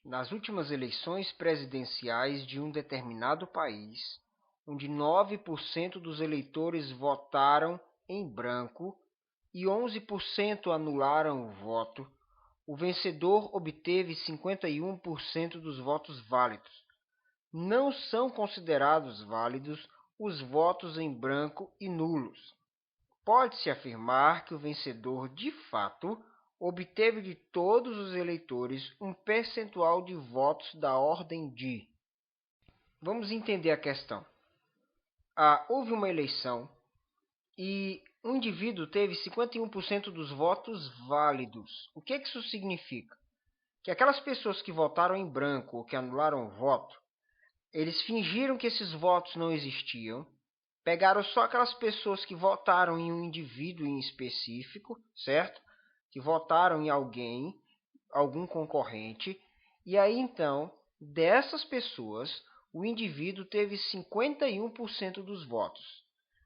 Nas últimas eleições presidenciais de um determinado país, onde 9% dos eleitores votaram em branco e 11% anularam o voto, o vencedor obteve 51% dos votos válidos. Não são considerados válidos os votos em branco e nulos. Pode-se afirmar que o vencedor, de fato, obteve de todos os eleitores um percentual de votos da ordem de... Vamos entender a questão. Houve uma eleição e um indivíduo teve 51% dos votos válidos. O que isso significa? Que aquelas pessoas que votaram em branco ou que anularam o voto, eles fingiram que esses votos não existiam, pegaram só aquelas pessoas que votaram em um indivíduo em específico, certo? Que votaram em algum concorrente, e aí então, dessas pessoas, o indivíduo teve 51% dos votos.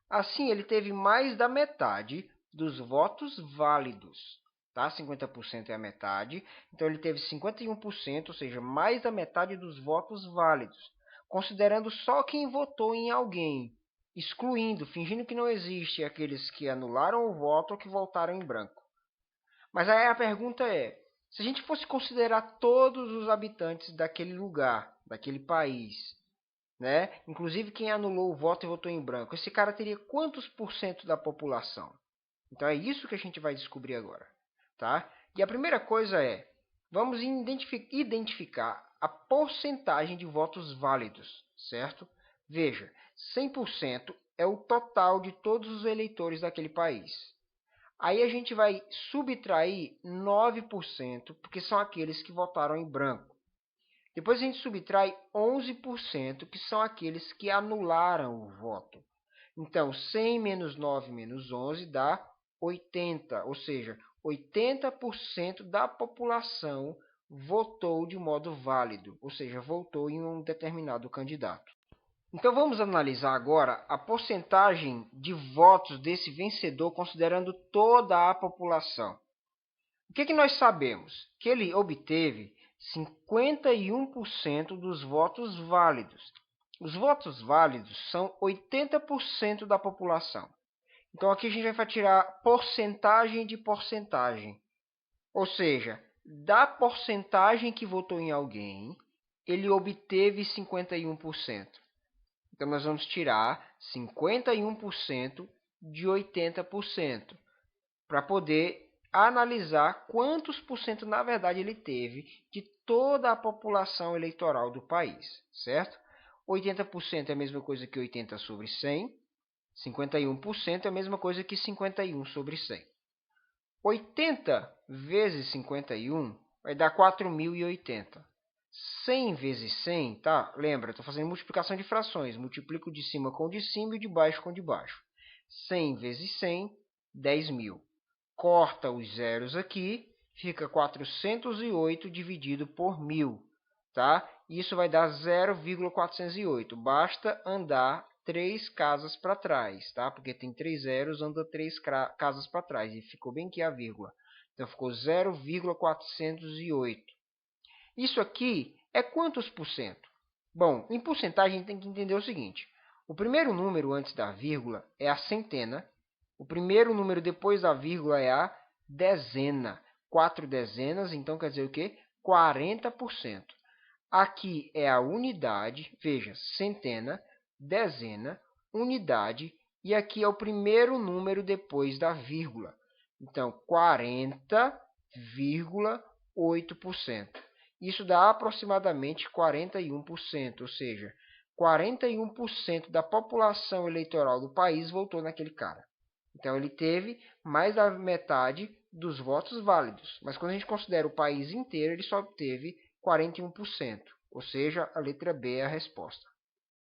Assim, ele teve mais da metade dos votos válidos. Tá? 50% é a metade, então ele teve 51%, ou seja, mais da metade dos votos válidos, considerando só quem votou em alguém, excluindo, fingindo que não existe aqueles que anularam o voto ou que votaram em branco. Mas aí a pergunta é, se a gente fosse considerar todos os habitantes daquele lugar, daquele país, né? Inclusive quem anulou o voto e votou em branco, esse cara teria quantos por cento da população? Então é isso que a gente vai descobrir agora, tá? E a primeira coisa é, vamos identificar a porcentagem de votos válidos, certo? Veja, 100% é o total de todos os eleitores daquele país. Aí a gente vai subtrair 9%, porque são aqueles que votaram em branco. Depois a gente subtrai 11%, que são aqueles que anularam o voto. Então, 100 menos 9 menos 11 dá 80, ou seja, 80% da população votou de modo válido, ou seja, votou em um determinado candidato. Então vamos analisar agora a porcentagem de votos desse vencedor considerando toda a população. O que nós sabemos? Que ele obteve 51% dos votos válidos. Os votos válidos são 80% da população. Então aqui a gente vai tirar porcentagem de porcentagem. Ou seja, da porcentagem que votou em alguém, ele obteve 51%. Então nós vamos tirar 51% de 80% para poder analisar quantos por cento na verdade ele teve de toda a população eleitoral do país, certo? 80% é a mesma coisa que 80 sobre 100, 51% é a mesma coisa que 51 sobre 100. 80 vezes 51 vai dar 4.080. 100 vezes 100, tá? Lembra, estou fazendo multiplicação de frações. Multiplico de cima com o de cima e de baixo com o de baixo. 100 vezes 100, 10.000. Corta os zeros aqui, fica 408 dividido por 1.000, tá? Isso vai dar 0,408. Basta andar 3 casas para trás, tá? Porque tem 3 zeros, anda 3 casas para trás. E ficou bem aqui a vírgula. Então, ficou 0,408. Isso aqui é quantos por cento? Bom, em porcentagem a gente tem que entender o seguinte. O primeiro número antes da vírgula é a centena. O primeiro número depois da vírgula é a dezena. 4 dezenas, então quer dizer o quê? 40%. Aqui é a unidade, veja, centena, dezena, unidade, e aqui é o primeiro número depois da vírgula. Então, 40,8%. Isso dá aproximadamente 41%, ou seja, 41% da população eleitoral do país votou naquele cara. Então, ele teve mais da metade dos votos válidos. Mas quando a gente considera o país inteiro, ele só obteve 41%. Ou seja, a letra B é a resposta.